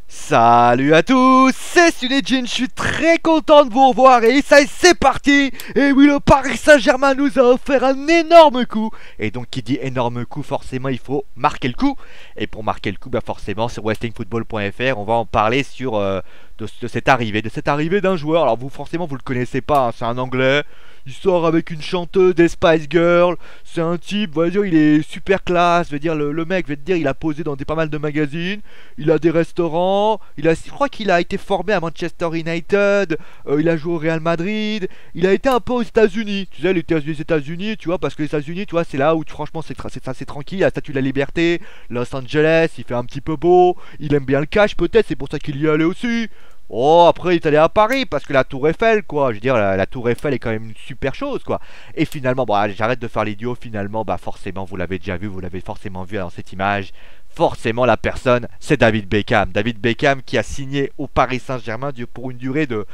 Salut à tous, c'est Sunejin, je suis très content de vous revoir et ça y est, c'est parti. Et oui, le Paris Saint-Germain nous a offert un énorme coup. Et donc qui dit énorme coup, forcément il faut marquer le coup. Et pour marquer le coup, bah forcément sur wrestlingfootball.fr, on va en parler de cette arrivée d'un joueur. Alors vous forcément vous le connaissez pas, hein, c'est un anglais. Il sort avec une chanteuse des Spice Girls. C'est un type, on va dire, il est super classe. Je veux dire, le mec, je vais te dire, il a posé dans pas mal de magazines. Il a des restaurants. Je crois qu'il a été formé à Manchester United. Il a joué au Real Madrid. Il a été un peu aux États-Unis. Tu sais, les États-Unis, tu vois, parce que les États-Unis, tu vois, c'est là où franchement c'est tranquille. La Statue de la Liberté, Los Angeles, il fait un petit peu beau. Il aime bien le cash, peut-être. C'est pour ça qu'il y est allé aussi. Oh, après il est allé à Paris parce que la Tour Eiffel, quoi. Je veux dire, la Tour Eiffel est quand même une super chose, quoi. Et finalement, bon, allez, j'arrête de faire l'idiot. Finalement, bah forcément, vous l'avez déjà vu, vous l'avez forcément vu dans cette image. Forcément, la personne, c'est David Beckham. David Beckham qui a signé au Paris Saint-Germain pour une durée de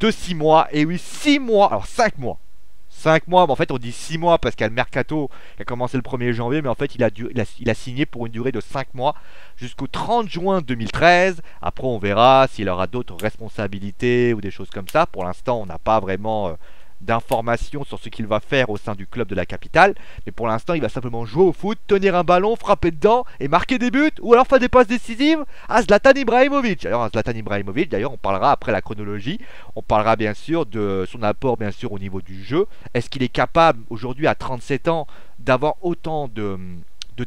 6 mois. Et oui, 6 mois, alors 5 mois. 5 mois, mais en fait on dit 6 mois parce qu'il y a le mercato qui a commencé le 1er janvier, mais en fait il a signé pour une durée de 5 mois jusqu'au 30 juin 2013. Après on verra s'il aura d'autres responsabilités ou des choses comme ça. Pour l'instant on n'a pas vraiment d'informations sur ce qu'il va faire au sein du club de la capitale. Mais pour l'instant il va simplement jouer au foot, tenir un ballon, frapper dedans et marquer des buts ou alors faire des passes décisives à Zlatan Ibrahimovic. Alors Zlatan Ibrahimovic, d'ailleurs on parlera après la chronologie, on parlera bien sûr de son apport bien sûr au niveau du jeu. Est-ce qu'il est capable aujourd'hui à 37 ans d'avoir autant de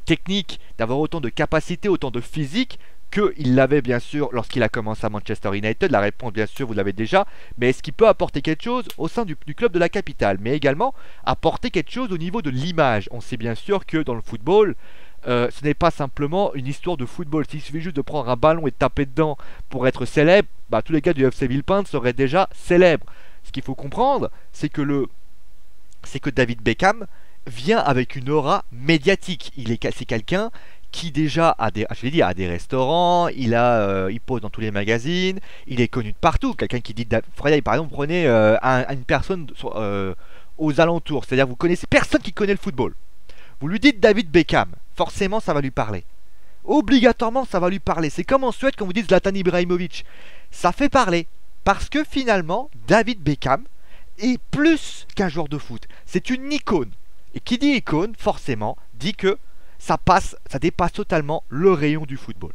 technique, d'avoir autant de capacité, autant de physique qu'il l'avait bien sûr lorsqu'il a commencé à Manchester United? La réponse bien sûr vous l'avez déjà, mais est-ce qu'il peut apporter quelque chose au sein du club de la capitale, mais également apporter quelque chose au niveau de l'image? On sait bien sûr que dans le football, ce n'est pas simplement une histoire de football. S'il suffit juste de prendre un ballon et de taper dedans pour être célèbre, bah, tous les gars du FC Villepinte seraient déjà célèbres. Ce qu'il faut comprendre, c'est que David Beckham vient avec une aura médiatique. C'est quelqu'un qui déjà a des restaurants, il pose dans tous les magazines, il est connu de partout. Quelqu'un qui dit, par exemple, prenez une personne aux alentours, c'est-à-dire vous connaissez personne qui connaît le football. Vous lui dites David Beckham, forcément ça va lui parler. Obligatoirement ça va lui parler. C'est comme en Suède quand vous dites Zlatan Ibrahimovic. Ça fait parler. Parce que finalement, David Beckham est plus qu'un joueur de foot. C'est une icône. Et qui dit icône, forcément, dit que ça dépasse totalement le rayon du football.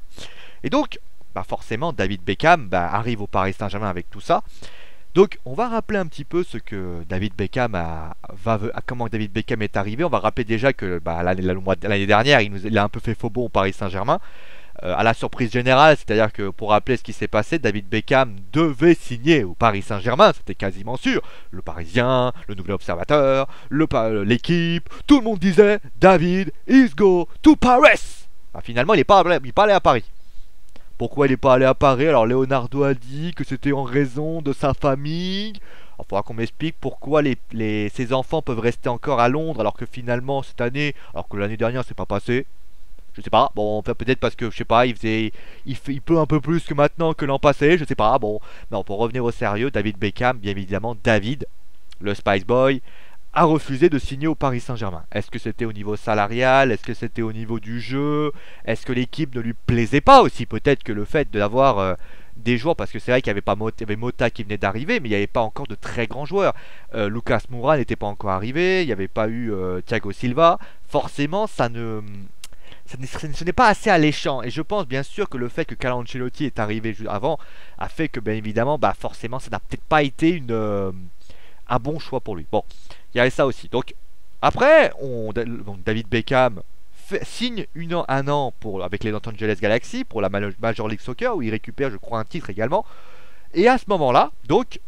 Et donc, bah forcément, David Beckham arrive au Paris Saint-Germain avec tout ça. Donc, on va rappeler un petit peu ce que David Beckham comment David Beckham est arrivé. On va rappeler déjà que l'année dernière, il a un peu fait faux bond au Paris Saint-Germain. À la surprise générale, c'est-à-dire que pour rappeler ce qui s'est passé, David Beckham devait signer au Paris Saint-Germain, c'était quasiment sûr. Le Parisien, le Nouvel Observateur, l'équipe, tout le monde disait David is go to Paris. Bah, finalement, il n'est pas allé à Paris. Pourquoi il n'est pas allé à Paris? Alors Leonardo a dit que c'était en raison de sa famille. Il faudra qu'on m'explique pourquoi ses enfants peuvent rester encore à Londres alors que finalement cette année, alors que l'année dernière c'est pas passé. Je sais pas, bon, peut-être parce que, je sais pas, il peut un peu plus que maintenant que l'an passé, je sais pas, bon. Non, pour revenir au sérieux, David Beckham, bien évidemment, David, le Spice Boy, a refusé de signer au Paris Saint-Germain. Est-ce que c'était au niveau salarial? Est-ce que c'était au niveau du jeu? Est-ce que l'équipe ne lui plaisait pas aussi? Peut-être que le fait d'avoir des joueurs, parce que c'est vrai qu'il y avait Mota qui venait d'arriver, mais il n'y avait pas encore de très grands joueurs. Lucas Moura n'était pas encore arrivé, il n'y avait pas eu Thiago Silva. Forcément, ce n'est pas assez alléchant. Et je pense bien sûr que le fait que Carlo Ancelotti est arrivé avant a fait que bien évidemment forcément ça n'a peut-être pas été un bon choix pour lui. Bon, il y avait ça aussi. Donc après David Beckham signe un an avec les Los Angeles Galaxy pour la Major League Soccer où il récupère je crois un titre également. Et à ce moment là donc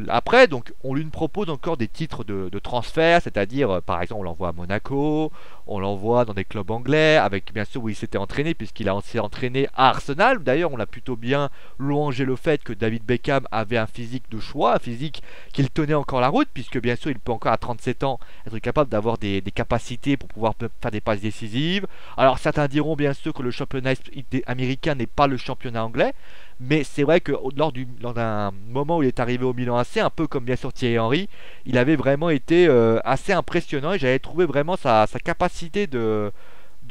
après, donc, on lui propose encore des titres de transfert, c'est-à-dire, par exemple, on l'envoie à Monaco, on l'envoie dans des clubs anglais, avec bien sûr où il s'était entraîné, s'est entraîné à Arsenal. D'ailleurs, on a plutôt bien louangé le fait que David Beckham avait un physique de choix, un physique qu'il tenait encore la route, puisque bien sûr, il peut encore à 37 ans être capable d'avoir des capacités pour pouvoir faire des passes décisives. Alors, certains diront bien sûr que le championnat américain n'est pas le championnat anglais, mais c'est vrai que lors d'un moment où il est arrivé au Milan AC, un peu comme bien sûr Thierry Henry, il avait vraiment été assez impressionnant et j'avais trouvé vraiment sa capacité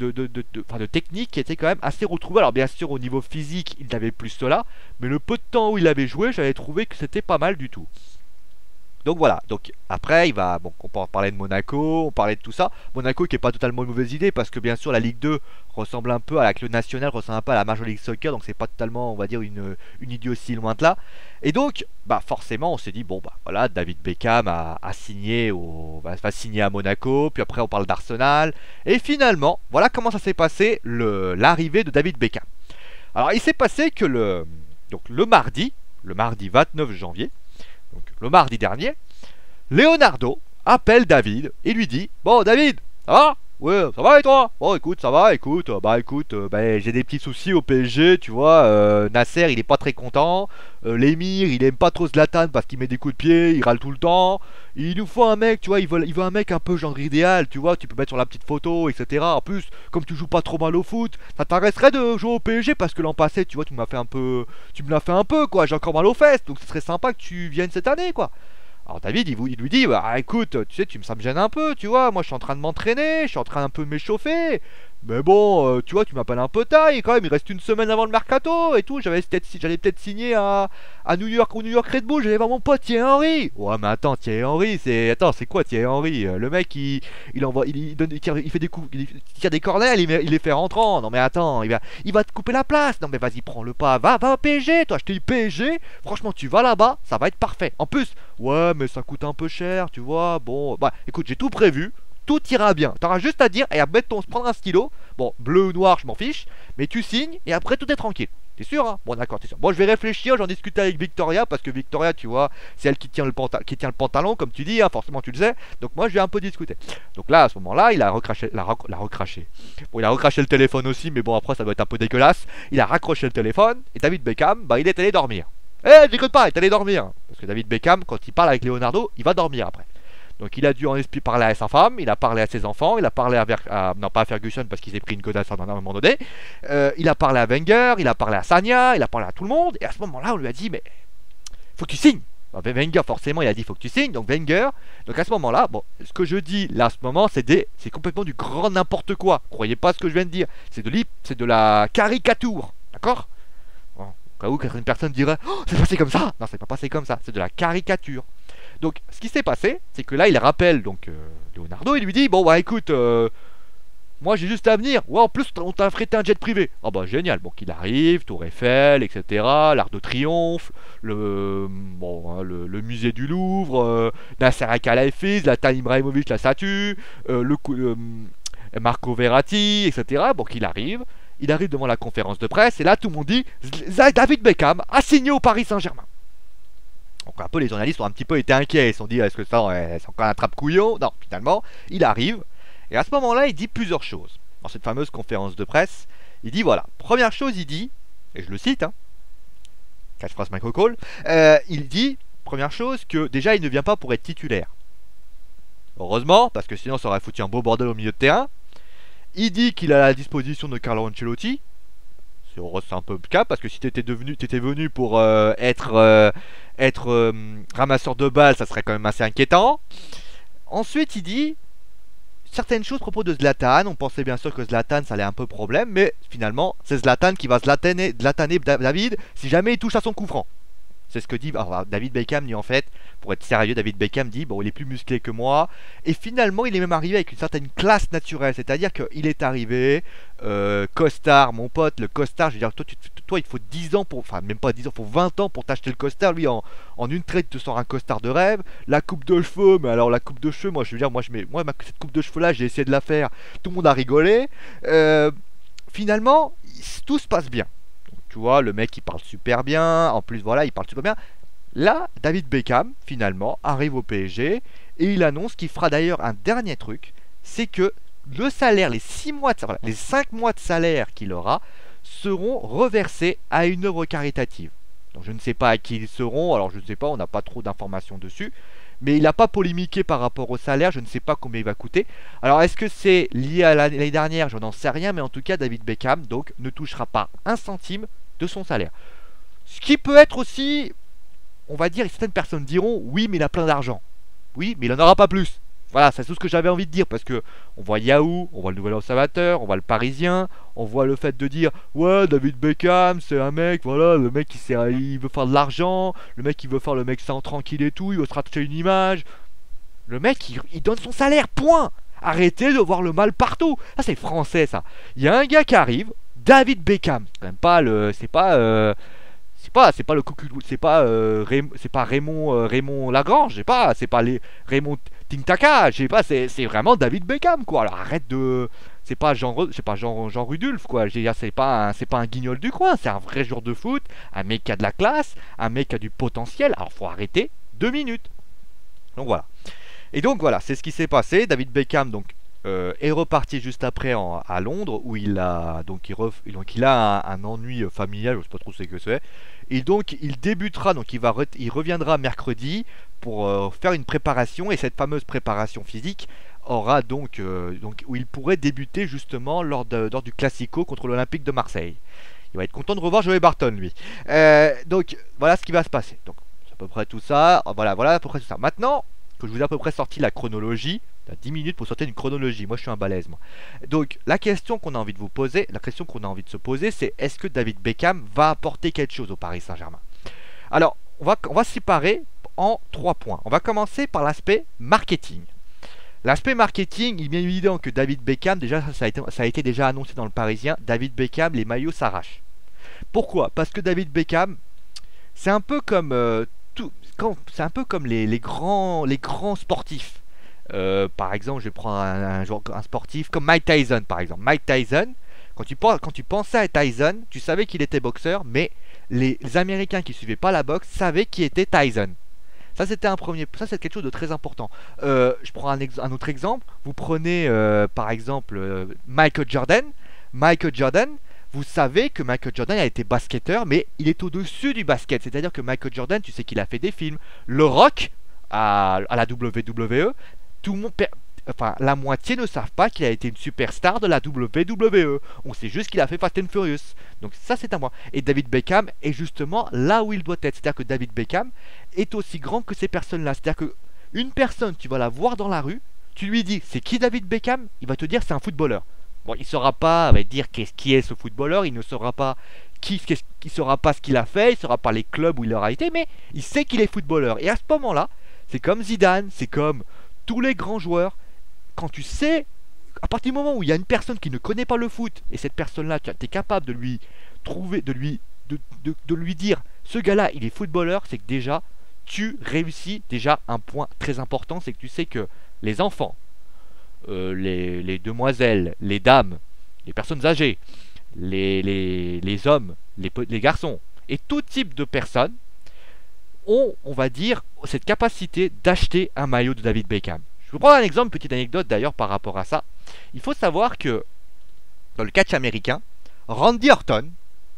enfin, de technique qui était quand même assez retrouvé. Alors bien sûr au niveau physique il n'avait plus cela, mais le peu de temps où il avait joué, j'avais trouvé que c'était pas mal du tout. Donc voilà, donc après il va, bon, on parlait de Monaco, on parlait de tout ça. Monaco qui est pas totalement une mauvaise idée parce que bien sûr la Ligue 2 ressemble un peu à la Club Nationale, ressemble un peu à la Major League Soccer, donc c'est pas totalement, on va dire, une idée aussi loin de là. Et donc, bah forcément on s'est dit, bon bah voilà, David Beckham a signé va signer à Monaco, puis après on parle d'Arsenal. Et finalement, voilà comment ça s'est passé l'arrivée de David Beckham. Alors il s'est passé que donc le mardi 29 janvier, donc le mardi dernier, Leonardo appelle David et lui dit: Bon David, ça va? Ouais, ça va et toi? Bon écoute, ça va, écoute, j'ai des petits soucis au PSG, tu vois, Nasser il est pas très content, l'émir il aime pas trop Zlatan parce qu'il met des coups de pied, il râle tout le temps, il nous faut un mec, tu vois, il veut un mec un peu genre idéal, tu vois, tu peux mettre sur la petite photo, etc. En plus, comme tu joues pas trop mal au foot, ça t'intéresserait de jouer au PSG parce que l'an passé, tu vois, tu me l'as fait un peu, quoi, j'ai encore mal aux fesses, donc ce serait sympa que tu viennes cette année, quoi. Alors David, il lui dit, bah écoute, tu sais, ça me gêne un peu, tu vois, moi je suis en train de m'entraîner, je suis en train un peu de m'échauffer, mais bon, tu vois, tu m'appelles un peu taille, quand même, il reste une semaine avant le mercato et tout, j'allais peut-être signer à New York, au New York Red Bull, j'allais voir mon pote Thierry Henry. Ouais, mais attends, Thierry Henry, c'est quoi Thierry Henry? Le mec, il envoie, il fait des coups, il tire des corners, il les fait rentrant. Non mais attends, il va te couper la place. Non mais vas-y, prends le pas, va au PSG, toi, je te dis PSG, franchement, tu vas là-bas, ça va être parfait. En plus, ouais, mais ça coûte un peu cher, tu vois, bon, bah écoute, j'ai tout prévu. Tout ira bien. T'auras juste à dire et à prendre un stylo. Bon, bleu ou noir, je m'en fiche. Mais tu signes et après tout est tranquille. T'es sûr, hein? Bon, d'accord, t'es sûr. Bon, je vais réfléchir, j'en discute avec Victoria parce que Victoria, tu vois, c'est elle qui tient le pantalon, comme tu dis, hein, forcément tu le sais. Donc moi, je vais un peu discuter. Donc là, à ce moment-là, il a recraché, Bon, il a recraché le téléphone aussi, mais bon, après, ça doit être un peu dégueulasse. Il a raccroché le téléphone et David Beckham, bah, il est allé dormir. Eh, j'écoute pas, il est allé dormir. Parce que David Beckham, quand il parle avec Leonardo, il va dormir après. Donc il a dû en esprit parler à sa femme, il a parlé à ses enfants, il a parlé non pas à Ferguson parce qu'il s'est pris une godasse à un moment donné, il a parlé à Wenger, il a parlé à Sagna, il a parlé à tout le monde, et à ce moment-là on lui a dit mais faut que tu signes. Alors, Wenger forcément il a dit faut que tu signes, donc Wenger, donc à ce moment-là, bon, ce que je dis là à ce moment c'est complètement du grand n'importe quoi, croyez pas ce que je viens de dire, c'est de la caricature, d'accord? Bon, au cas où une personne dirait oh, c'est passé comme ça, non c'est pas passé comme ça, c'est de la caricature. Donc, ce qui s'est passé, c'est que là, il rappelle donc Leonardo, il lui dit bon bah écoute, moi j'ai juste à venir. Ouais, en plus on t'a affrété un jet privé. Ah bah génial. Donc il arrive, Tour Eiffel, etc. L'Arc de Triomphe, le musée du Louvre, Nasser Al-Khelaifi, Zlatan Ibrahimovic, la statue, Marco Verratti, etc. Donc il arrive devant la conférence de presse et là tout le monde dit David Beckham a signé au Paris Saint-Germain. Donc un peu les journalistes ont un petit peu été inquiets, ils se sont dit est-ce que ça c'est encore un trappe-couillon? Non, finalement, il arrive, et à ce moment-là, il dit plusieurs choses. Dans cette fameuse conférence de presse, il dit voilà, première chose, il dit, et je le cite, hein, catchphrase Michael Cole, il dit, première chose, que déjà il ne vient pas pour être titulaire. Heureusement, parce que sinon ça aurait foutu un beau bordel au milieu de terrain. Il dit qu'il a la disposition de Carlo Ancelotti. C'est un peu le cas parce que si t'étais venu pour être ramasseur de balles, ça serait quand même assez inquiétant. Ensuite, il dit certaines choses à propos de Zlatan. On pensait bien sûr que Zlatan, ça allait un peu problème, mais finalement, c'est Zlatan qui va zlataner David si jamais il touche à son coup franc. C'est ce que dit David Beckham dit en fait, pour être sérieux, David Beckham dit bon il est plus musclé que moi et finalement il est même arrivé avec une certaine classe naturelle, c'est-à-dire qu'il est arrivé costard, mon pote, le costard, je veux dire toi il faut 10 ans pour, enfin même pas 10 ans, il faut 20 ans pour t'acheter le costard, lui en une traite il te sort un costard de rêve, la coupe de cheveux, mais alors la coupe de cheveux, moi je veux dire, cette coupe de cheveux là j'ai essayé de la faire, tout le monde a rigolé, finalement tout se passe bien. Tu vois, le mec il parle super bien, en plus voilà, il parle super bien. Là, David Beckham, finalement, arrive au PSG et il annonce qu'il fera d'ailleurs un dernier truc, c'est que le salaire, les 5 mois de salaire qu'il aura seront reversés à une œuvre caritative. Donc je ne sais pas à qui ils seront, alors je ne sais pas, on n'a pas trop d'informations dessus. Mais il n'a pas polémiqué par rapport au salaire, je ne sais pas combien il va coûter. Alors est-ce que c'est lié à l'année dernière? Je n'en sais rien, mais en tout cas David Beckham donc ne touchera pas un centime de son salaire. Ce qui peut être aussi, on va dire, certaines personnes diront oui mais il a plein d'argent. Oui mais il n'en aura pas plus. Voilà, c'est tout ce que j'avais envie de dire parce que on voit Yahoo, on voit le Nouvel Observateur, on voit le Parisien, on voit le fait de dire ouais David Beckham c'est un mec, voilà le mec il veut faire de l'argent, le mec il veut faire le mec sans tranquille et tout, il veut se racheter une image. Le mec il donne son salaire, point. Arrêtez de voir le mal partout. Ça c'est français ça. Il y a un gars qui arrive, David Beckham, c'est quand même pas le, c'est pas le cocu, c'est pas Raymond Raymond Lagrange, c'est pas les Raymond Tintaka, je sais pas, c'est vraiment David Beckham quoi. Alors arrête de, c'est pas Jean Rudolph quoi. Je veux dire, c'est pas un guignol du coin, c'est un vrai joueur de foot, un mec qui a de la classe, un mec qui a du potentiel. Alors faut arrêter 2 minutes. Donc voilà. Et donc voilà, c'est ce qui s'est passé. David Beckham donc est reparti juste après à Londres où il a il a un ennui familial, je sais pas trop ce que c'est. Et donc il débutera, donc il reviendra mercredi pour faire une préparation, et cette fameuse préparation physique aura donc où il pourrait débuter justement lors du Classico contre l'Olympique de Marseille. Il va être content de revoir Joey Barton lui. Donc voilà ce qui va se passer. Donc c'est à peu près tout ça. Voilà à peu près tout ça. Maintenant que je vous ai à peu près sorti la chronologie, t'as 10 minutes pour sortir une chronologie, moi je suis un balèze moi. Donc la question qu'on a envie de vous poser, la question qu'on a envie de se poser, c'est est-ce que David Beckham va apporter quelque chose au Paris Saint-Germain? Alors on va séparer en 3 points. On va commencer par l'aspect marketing. L'aspect marketing, il est bien évident que David Beckham, déjà ça a été déjà annoncé dans le Parisien, David Beckham, les maillots s'arrachent. Pourquoi? Parce que David Beckham, c'est un peu comme c'est un peu comme les grands sportifs. Par exemple, je vais prendre un sportif comme Mike Tyson, par exemple. Mike Tyson, quand tu pensais à Tyson, tu savais qu'il était boxeur, mais les Américains qui suivaient pas la boxe savaient qui était Tyson. Ça, c'était ça c'est quelque chose de très important. Je prends un autre exemple. Vous prenez par exemple Michael Jordan. Michael Jordan, vous savez que Michael Jordan a été basketteur, mais il est au-dessus du basket. C'est-à-dire que Michael Jordan, tu sais qu'il a fait des films. Le Rock, à la WWE, tout le monde, enfin, la moitié ne savent pas qu'il a été une superstar de la WWE. On sait juste qu'il a fait Fast and Furious. Donc ça, c'est à moi. Et David Beckham est justement là où il doit être. C'est-à-dire que David Beckham est aussi grand que ces personnes-là. C'est-à-dire que une personne, tu vas la voir dans la rue, tu lui dis, c'est qui David Beckham? Il va te dire, c'est un footballeur. Bon, il ne saura pas dire qui est ce footballeur, il ne saura pas saura pas ce qu'il a fait, il ne saura pas les clubs où il aura été, mais il sait qu'il est footballeur. Et à ce moment-là, c'est comme Zidane, c'est comme tous les grands joueurs. Quand tu sais, à partir du moment où il y a une personne qui ne connaît pas le foot, et cette personne-là, tu es capable de lui trouver, de lui dire, ce gars-là, il est footballeur, c'est que déjà, tu réussis déjà un point très important, c'est que tu sais que les enfants, les demoiselles, les dames, les personnes âgées, les hommes, les garçons, et tout type de personnes ont, on va dire, cette capacité d'acheter un maillot de David Beckham. Je vous prends un exemple, une petite anecdote d'ailleurs par rapport à ça. Il faut savoir que dans le catch américain, Randy Orton,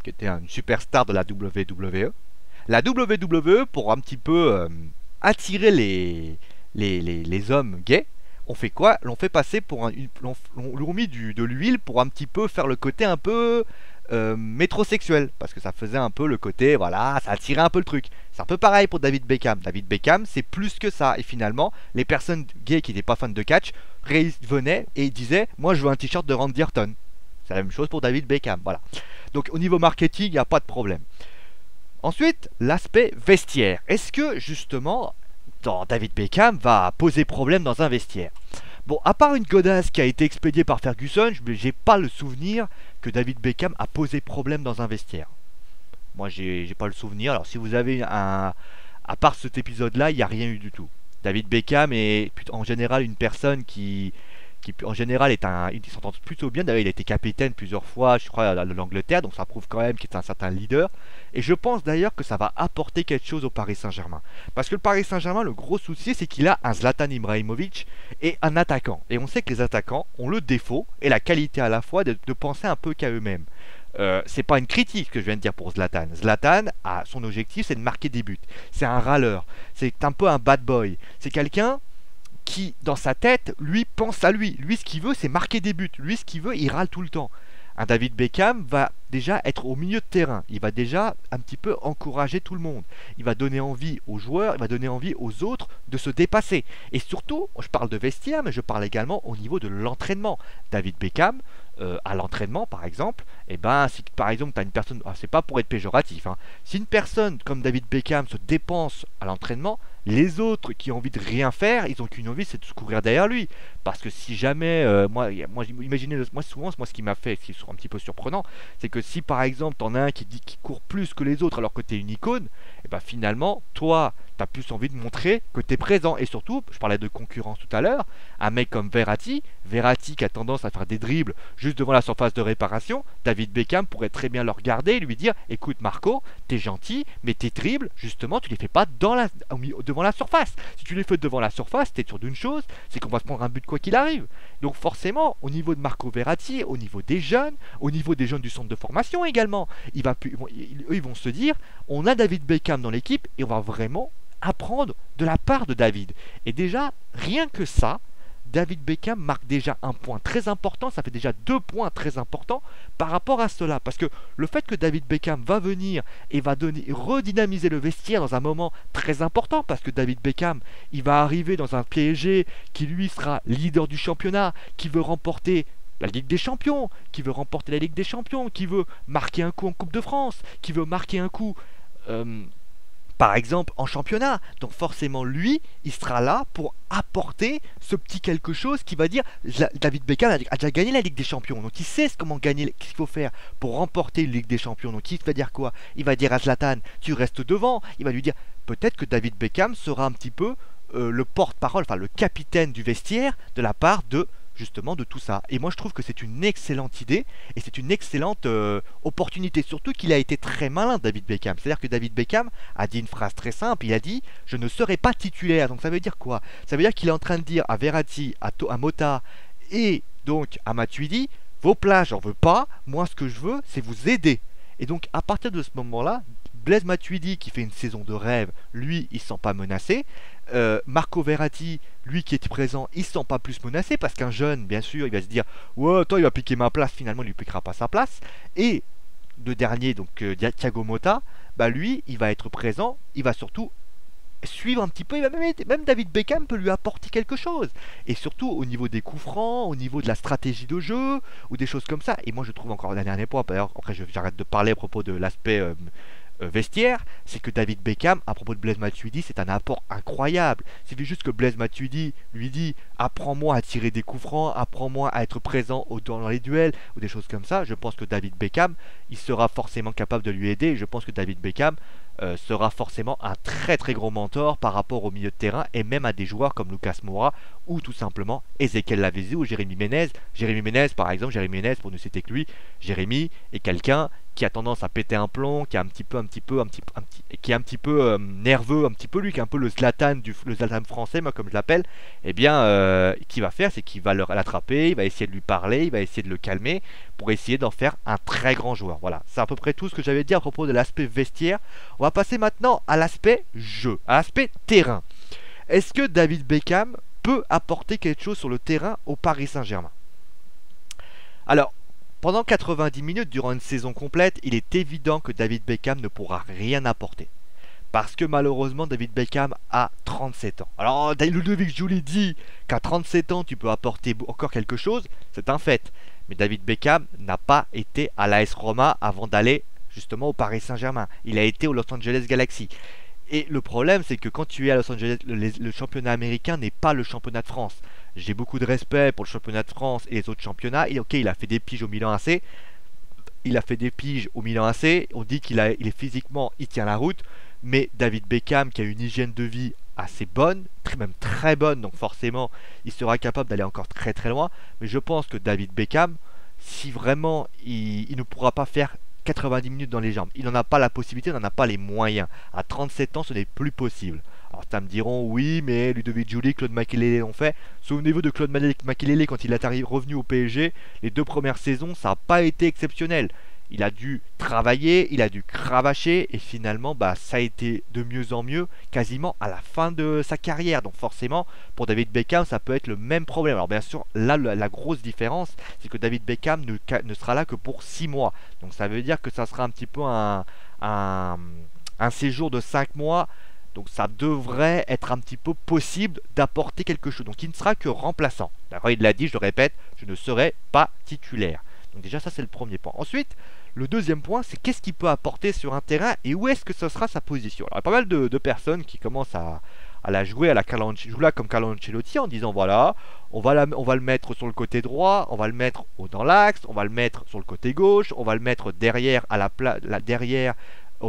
qui était une superstar de la WWE, pour un petit peu attirer les hommes gays, on fait quoi? L'on fait passer pour l'on mis de l'huile pour un petit peu faire le côté un peu métrosexuel, parce que ça faisait un peu le côté, voilà, ça attirait un peu le truc. C'est un peu pareil pour David Beckham. David Beckham, c'est plus que ça. Et finalement, les personnes gays qui n'étaient pas fans de catch venaient et disaient, moi je veux un t-shirt de Randy Orton. C'est la même chose pour David Beckham, voilà. Donc au niveau marketing, il n'y a pas de problème. Ensuite, l'aspect vestiaire. Est-ce que justement, David Beckham va poser problème dans un vestiaire? Bon, à part une godasse qui a été expédiée par Ferguson, j'ai pas le souvenir que David Beckham a posé problème dans un vestiaire. Moi, j'ai pas le souvenir. Alors, si vous avez à part cet épisode-là, il n'y a rien eu du tout. David Beckham est en général une personne qui en général il s'entend plutôt bien. D'ailleurs, il a été capitaine plusieurs fois, je crois, à l'Angleterre, donc ça prouve quand même qu'il est un certain leader. Et je pense d'ailleurs que ça va apporter quelque chose au Paris Saint-Germain. Parce que le Paris Saint-Germain, le gros souci, c'est qu'il a un Zlatan Ibrahimovic et un attaquant. Et on sait que les attaquants ont le défaut et la qualité à la fois de penser un peu qu'à eux-mêmes. C'est pas une critique que je viens de dire pour Zlatan. Zlatan, son objectif, c'est de marquer des buts. C'est un râleur. C'est un peu un bad boy. C'est quelqu'un qui, dans sa tête, lui, pense à lui. Lui, ce qu'il veut, c'est marquer des buts. Lui, ce qu'il veut, il râle tout le temps. Un David Beckham va déjà être au milieu de terrain. Il va déjà un petit peu encourager tout le monde. Il va donner envie aux joueurs, il va donner envie aux autres de se dépasser. Et surtout, je parle de vestiaire, mais je parle également au niveau de l'entraînement. David Beckham, à l'entraînement par exemple, et ben si par exemple tu as une personne, c'est pas pour être péjoratif, hein, si une personne comme David Beckham se dépense à l'entraînement, les autres qui ont envie de rien faire, ils ont qu'une envie, c'est de se courir derrière lui. Parce que si jamais, moi imaginez, moi souvent, moi ce qui m'a fait, ce qui est un petit peu surprenant, c'est que si par exemple t'en as un qui dit qu'il court plus que les autres alors que t'es une icône, et ben finalement, toi, t'as plus envie de montrer que t'es présent. Et surtout, je parlais de concurrence tout à l'heure, un mec comme Verratti qui a tendance à faire des dribbles juste devant la surface de réparation, David Beckham pourrait très bien le regarder et lui dire, écoute Marco, t'es gentil, mais tes dribbles, justement, tu les fais pas devant la surface. Si tu les fais devant la surface, t'es sûr d'une chose, c'est qu'on va se prendre un but quoi qu'il arrive. Donc forcément, au niveau de Marco Verratti, au niveau des jeunes du centre de formation également, eux ils vont se dire, on a David Beckham dans l'équipe et on va vraiment apprendre de la part de David. Et déjà, rien que ça, David Beckham marque déjà un point très important, ça fait déjà 2 points très importants par rapport à cela. Parce que le fait que David Beckham va venir et va redynamiser le vestiaire dans un moment très important, parce que David Beckham, il va arriver dans un PSG qui lui sera leader du championnat, qui veut remporter la Ligue des Champions, qui veut remporter la Ligue des Champions, qui veut marquer un coup en Coupe de France, qui veut marquer un coup par exemple en championnat. Donc forcément lui, il sera là pour apporter ce petit quelque chose qui va dire, David Beckham a déjà gagné la Ligue des Champions, donc il sait comment gagner, ce qu'il faut faire pour remporter une Ligue des Champions. Donc il va dire quoi? Il va dire à Zlatan, tu restes devant. Il va lui dire, peut-être que David Beckham sera un petit peu le porte-parole, enfin le capitaine du vestiaire de la part de justement de tout ça. Et moi je trouve que c'est une excellente idée et c'est une excellente opportunité, surtout qu'il a été très malin David Beckham. C'est-à-dire que David Beckham a dit une phrase très simple, il a dit je ne serai pas titulaire. Donc ça veut dire quoi? Ça veut dire qu'il est en train de dire à Verratti, à Mota et donc à Matuidi, vos places j'en veux pas, moi ce que je veux c'est vous aider. Et donc à partir de ce moment-là, Blaise Matuidi qui fait une saison de rêve, lui il ne se sent pas menacé. Marco Verratti, lui qui est présent, il se sent pas plus menacé parce qu'un jeune, bien sûr, il va se dire ouais, toi il va piquer ma place, finalement il lui piquera pas sa place. Et le dernier, donc Thiago Motta, bah lui, il va être présent, il va surtout suivre un petit peu, même David Beckham peut lui apporter quelque chose. Et surtout au niveau des coups francs, au niveau de la stratégie de jeu, ou des choses comme ça. Et moi je trouve encore un dernier point, d'ailleurs après j'arrête de parler à propos de l'aspect vestiaire, c'est que David Beckham, à propos de Blaise Matuidi, c'est un apport incroyable. C'est juste que Blaise Matuidi lui dit apprends-moi à tirer des coups francs, apprends-moi à être présent dans les duels ou des choses comme ça. Je pense que David Beckham, il sera forcément capable de lui aider. Je pense que David Beckham sera forcément un très très gros mentor par rapport au milieu de terrain et même à des joueurs comme Lucas Moura ou tout simplement Ezequiel Lavezzi ou Jérémy Ménez. Jérémy Ménez par exemple, Jérémy Ménez pour ne citer que lui, Jérémy est quelqu'un qui a tendance à péter un plomb, qui est un petit peu nerveux, un petit peu lui, qui est un peu le Zlatan français, moi comme je l'appelle. Eh bien, qu'il va faire, c'est qu'il va l'attraper, il va essayer de lui parler, il va essayer de le calmer pour essayer d'en faire un très grand joueur. Voilà, c'est à peu près tout ce que j'avais dit à propos de l'aspect vestiaire. On va passer maintenant à l'aspect jeu, à l'aspect terrain. Est-ce que David Beckham peut apporter quelque chose sur le terrain au Paris Saint-Germain? Alors, pendant 90 minutes durant une saison complète, il est évident que David Beckham ne pourra rien apporter. Parce que malheureusement, David Beckham a 37 ans. Alors, Ludovic Joly dit qu'à 37 ans, tu peux apporter encore quelque chose. C'est un fait. Mais David Beckham n'a pas été à l'AS Roma avant d'aller justement au Paris Saint-Germain. Il a été au Los Angeles Galaxy. Et le problème, c'est que quand tu es à Los Angeles, le championnat américain n'est pas le championnat de France. J'ai beaucoup de respect pour le championnat de France et les autres championnats. Et ok, il a fait des piges au Milan AC. On dit qu'il est physiquement, il tient la route. Mais David Beckham, qui a une hygiène de vie assez bonne, même très bonne, donc forcément, il sera capable d'aller encore très très loin. Mais je pense que David Beckham, si vraiment il ne pourra pas faire 90 minutes dans les jambes, il n'en a pas la possibilité, il n'en a pas les moyens. À 37 ans, ce n'est plus possible. Alors certains me diront, oui, mais Ludovic Joly, Claude Makélélé l'ont fait. Souvenez-vous de Claude Makélélé quand il est revenu au PSG, les 2 premières saisons, ça n'a pas été exceptionnel. il a dû travailler, il a dû cravacher, et finalement, bah, ça a été de mieux en mieux, quasiment à la fin de sa carrière. Donc forcément, pour David Beckham, ça peut être le même problème. Alors bien sûr, là, la grosse différence, c'est que David Beckham ne sera là que pour 6 mois. Donc ça veut dire que ça sera un petit peu un séjour de 5 mois. Donc ça devrait être un petit peu possible d'apporter quelque chose. Donc il ne sera que remplaçant. D'accord, il l'a dit, je le répète, je ne serai pas titulaire. Donc déjà ça c'est le premier point. Ensuite, le deuxième point, c'est qu'est-ce qu'il peut apporter sur un terrain et où est-ce que ce sera sa position. Alors il y a pas mal de personnes qui commencent à la jouer à la comme Carlo Ancelotti en disant voilà, on va le mettre sur le côté droit, on va le mettre dans l'axe, on va le mettre sur le côté gauche, on va le mettre derrière à derrière.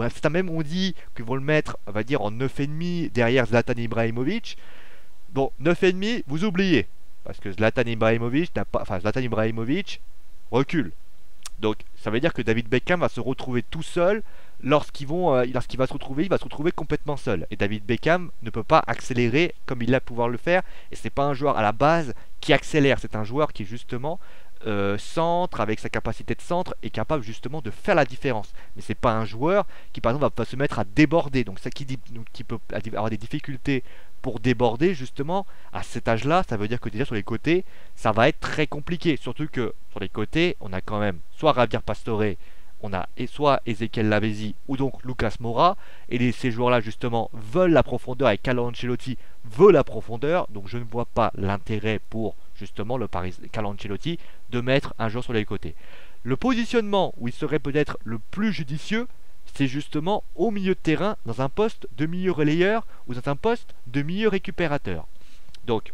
C'est même on dit qu'ils vont le mettre, on va dire en 9,5 derrière Zlatan Ibrahimovic. Bon, 9,5, vous oubliez. Parce que Zlatan Ibrahimovic recule. Donc ça veut dire que David Beckham va se retrouver tout seul lorsqu'il va se retrouver complètement seul. Et David Beckham ne peut pas accélérer comme il a pouvoir le faire. Et c'est pas un joueur à la base qui accélère, c'est un joueur qui justement centre, avec sa capacité de centre, est capable justement de faire la différence. Mais c'est pas un joueur qui par exemple va se mettre à déborder. Donc ça qui peut avoir des difficultés pour déborder justement à cet âge-là, ça veut dire que déjà sur les côtés, ça va être très compliqué. Surtout que sur les côtés, on a quand même soit Javier Pastore, on a soit Ezequiel Lavezzi ou donc Lucas Moura, et ces joueurs-là justement veulent la profondeur, et Carlo Ancelotti veut la profondeur, donc je ne vois pas l'intérêt pour justement Carlo Ancelotti de mettre un joueur sur les côtés. Le positionnement où il serait peut-être le plus judicieux, c'est justement au milieu de terrain, dans un poste de milieu relayeur ou dans un poste de milieu récupérateur. Donc,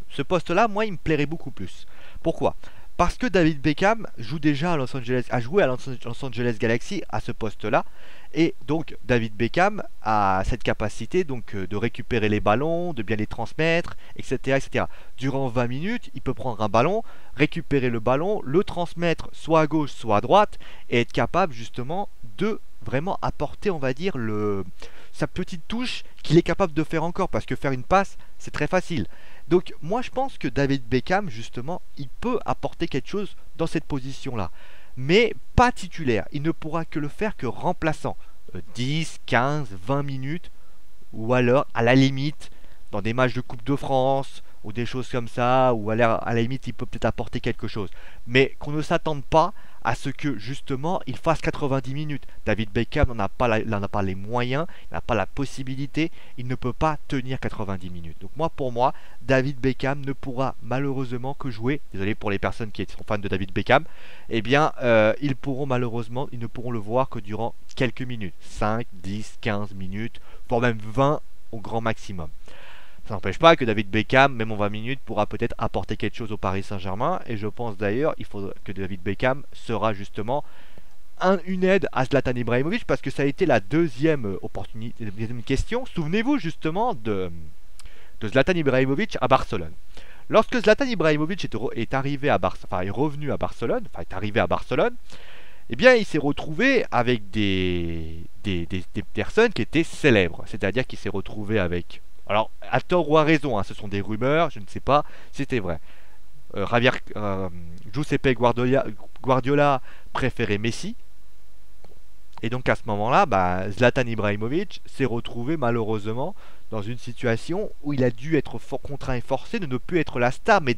ce poste-là, moi, il me plairait beaucoup plus. Pourquoi ? Parce que David Beckham joue déjà a joué à Los Angeles Galaxy à ce poste-là. Et donc, David Beckham a cette capacité donc, de récupérer les ballons, de bien les transmettre, etc., etc. Durant 20 minutes, il peut prendre un ballon, récupérer le ballon, le transmettre soit à gauche, soit à droite, et être capable justement de vraiment apporter, on va dire, sa petite touche qu'il est capable de faire encore, parce que faire une passe, c'est très facile. Donc moi je pense que David Beckham, justement, il peut apporter quelque chose dans cette position-là. Mais pas titulaire, il ne pourra que le faire que remplaçant. 10, 15, 20 minutes, ou alors à la limite, dans des matchs de Coupe de France, ou des choses comme ça, ou à la limite il peut peut-être apporter quelque chose. Mais qu'on ne s'attende pas à ce que justement il fasse 90 minutes. David Beckham n'en a pas les moyens, il n'a pas la possibilité, il ne peut pas tenir 90 minutes. Donc pour moi, David Beckham ne pourra malheureusement que jouer, désolé pour les personnes qui sont fans de David Beckham, eh bien ils ne pourront le voir que durant quelques minutes, 5, 10, 15 minutes, voire même 20 au grand maximum. Ça n'empêche pas que David Beckham, même en 20 minutes, pourra peut-être apporter quelque chose au Paris Saint-Germain. Et je pense d'ailleurs que David Beckham sera justement une aide à Zlatan Ibrahimovic, parce que ça a été la deuxième opportunité, la deuxième question. Souvenez-vous justement de Zlatan Ibrahimovic à Barcelone. Lorsque Zlatan Ibrahimovic est revenu à Barcelone, eh bien il s'est retrouvé avec des personnes qui étaient célèbres. C'est-à-dire qu'il s'est retrouvé avec... Alors, à tort ou à raison, ce sont des rumeurs, je ne sais pas si c'était vrai. Giuseppe Guardiola préférait Messi. Et donc à ce moment-là, Zlatan Ibrahimovic s'est retrouvé malheureusement dans une situation où il a dû être contraint et forcé de ne plus être la star, mais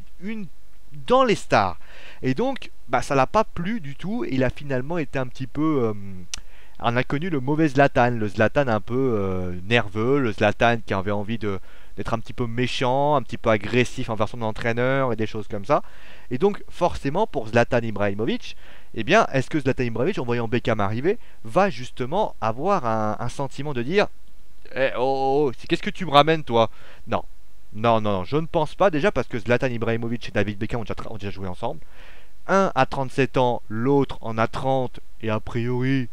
dans les stars. Et donc, ça l'a pas plu du tout, et il a finalement été un petit peu... on a connu le mauvais Zlatan, le Zlatan un peu nerveux, le Zlatan qui avait envie d'être un petit peu méchant, un petit peu agressif envers son entraîneur et des choses comme ça. Et donc forcément pour Zlatan Ibrahimovic, eh bien est-ce que Zlatan Ibrahimovic, en voyant Beckham arriver, va justement avoir un sentiment de dire qu'est-ce que tu me ramènes toi? Non, je ne pense pas, déjà parce que Zlatan Ibrahimovic et David Beckham ont déjà joué ensemble. Un a 37 ans, l'autre en a 30, et a priori...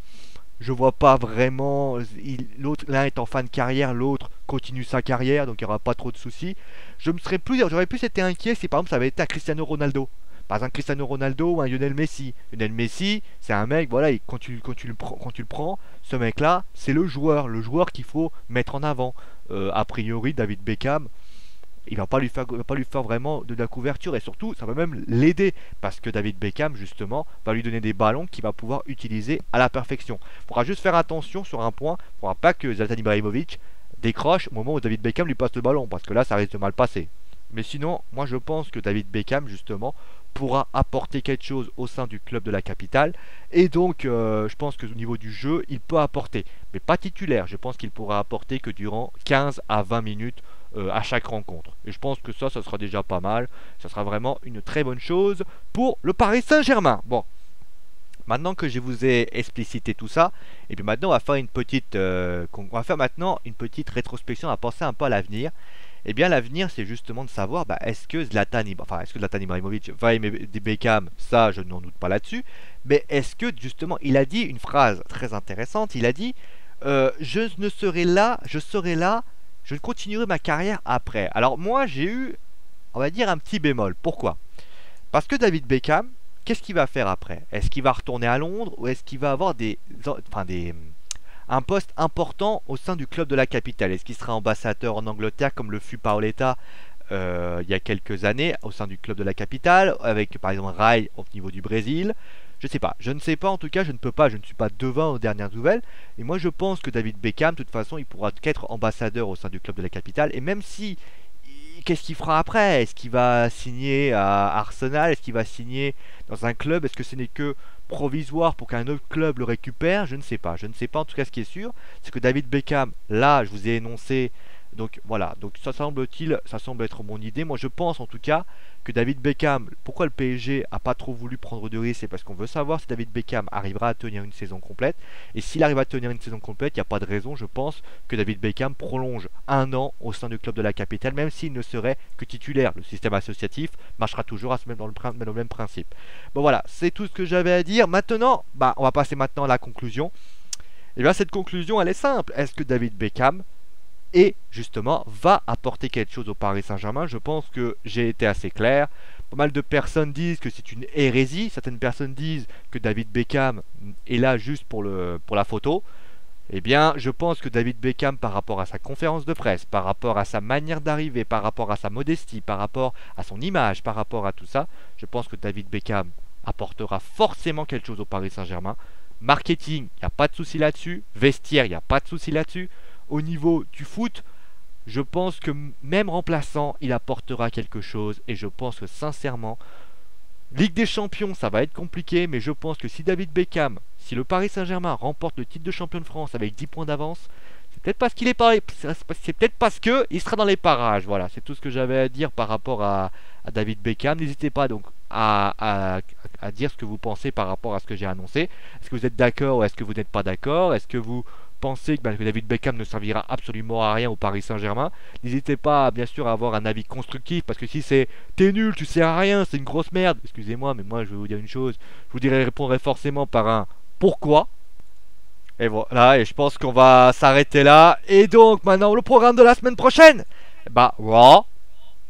je vois pas vraiment, l'un est en fin de carrière, l'autre continue sa carrière, donc il n'y aura pas trop de soucis. J'aurais plus été inquiet si par exemple ça avait été un Cristiano Ronaldo. Par exemple Cristiano Ronaldo ou un Lionel Messi. Lionel Messi, c'est un mec, voilà, quand tu le prends, ce mec-là, c'est le joueur qu'il faut mettre en avant. A priori, David Beckham, il va pas lui faire vraiment de la couverture, et surtout ça va même l'aider parce que David Beckham justement va lui donner des ballons qu'il va pouvoir utiliser à la perfection. Il faudra juste faire attention sur un point, il ne faudra pas que Zlatan Ibrahimovic décroche au moment où David Beckham lui passe le ballon, parce que là ça risque de mal passer. Mais sinon, moi je pense que David Beckham justement pourra apporter quelque chose au sein du club de la capitale, et donc je pense que au niveau du jeu il peut apporter, mais pas titulaire. Je pense qu'il pourra apporter que durant 15 à 20 minutes à chaque rencontre, et je pense que ça sera déjà pas mal. Ça sera vraiment une très bonne chose pour le Paris Saint-Germain. Bon, maintenant que je vous ai explicité tout ça, et puis maintenant on va faire maintenant une petite rétrospection, on va penser un peu à l'avenir. Eh bien l'avenir c'est justement de savoir est-ce que Zlatan Ibrahimovic va aimer Beckham, ça je n'en doute pas là-dessus, mais est-ce que justement il a dit une phrase très intéressante, il a dit je ne serai là, je serai là, je continuerai ma carrière après. Alors moi j'ai eu, on va dire, un petit bémol. Pourquoi? Parce que David Beckham, qu'est-ce qu'il va faire après? Est-ce qu'il va retourner à Londres, ou est-ce qu'il va avoir un poste important au sein du club de la capitale? Est-ce qu'il sera ambassadeur en Angleterre comme le fut Paoletta il y a quelques années au sein du club de la capitale, avec par exemple Rai au niveau du Brésil? Je sais pas, je ne sais pas, en tout cas je ne suis pas devin aux dernières nouvelles, et moi je pense que David Beckham, de toute façon il pourra qu'être ambassadeur au sein du club de la capitale, et même si, qu'est-ce qu'il fera après? Est-ce qu'il va signer à Arsenal? Est-ce qu'il va signer dans un club? Est-ce que ce n'est que provisoire pour qu'un autre club le récupère? Je ne sais pas. Je ne sais pas. En tout cas, ce qui est sûr, c'est que David Beckham, là, je vous ai énoncé. Donc voilà. Donc ça semble être mon idée. Moi, je pense en tout cas que David Beckham, pourquoi le PSG a pas trop voulu prendre de risques, c'est parce qu'on veut savoir si David Beckham arrivera à tenir une saison complète. Et s'il arrive à tenir une saison complète, il n'y a pas de raison, je pense, que David Beckham prolonge un an au sein du club de la capitale, même s'il ne serait que titulaire. Le système associatif marchera toujours dans le même principe. Bon voilà, c'est tout ce que j'avais à dire. Maintenant, on va passer maintenant à la conclusion. Et bien cette conclusion, elle est simple. Est-ce que David Beckham justement va apporter quelque chose au Paris Saint-Germain? Je pense que j'ai été assez clair. Pas mal de personnes disent que c'est une hérésie. Certaines personnes disent que David Beckham est là juste pour la photo. Eh bien, je pense que David Beckham, par rapport à sa conférence de presse, par rapport à sa manière d'arriver, par rapport à sa modestie, par rapport à son image, par rapport à tout ça, je pense que David Beckham apportera forcément quelque chose au Paris Saint-Germain. Marketing, il n'y a pas de souci là-dessus. Vestiaire, il n'y a pas de souci là-dessus. Au niveau du foot, je pense que même remplaçant, il apportera quelque chose. Et je pense que sincèrement, Ligue des Champions, ça va être compliqué. Mais je pense que si David Beckham, si le Paris Saint-Germain remporte le titre de champion de France avec 10 points d'avance, c'est peut-être parce qu'il est pas, c'est peut-être parce que il sera dans les parages. Voilà, c'est tout ce que j'avais à dire par rapport à David Beckham. N'hésitez pas donc à dire ce que vous pensez par rapport à ce que j'ai annoncé. Est-ce que vous êtes d'accord ou est-ce que vous n'êtes pas d'accord? Est-ce que vous pensez que David Beckham ne servira absolument à rien au Paris Saint-Germain? N'hésitez pas bien sûr à avoir un avis constructif, parce que si c'est t'es nul, tu sers à rien, c'est une grosse merde, excusez-moi, mais moi je vais vous dire une chose, je vous répondrai forcément par un pourquoi. Et voilà, et je pense qu'on va s'arrêter là. Et donc maintenant le programme de la semaine prochaine, Raw,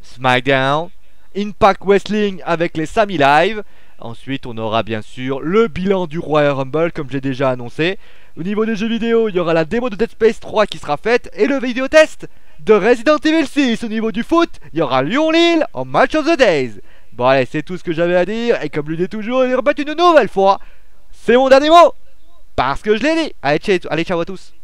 SmackDown, Impact Wrestling avec les Sami Live. Ensuite on aura bien sûr le bilan du Royal Rumble comme j'ai déjà annoncé. Au niveau des jeux vidéo, il y aura la démo de Dead Space 3 qui sera faite et le vidéo test de Resident Evil 6. Au niveau du foot, il y aura Lyon-Lille en Match of the Days. Bon allez, c'est tout ce que j'avais à dire, et comme je le dis toujours, il répète une nouvelle fois, c'est mon dernier mot, parce que je l'ai dit. Allez, ciao à tous.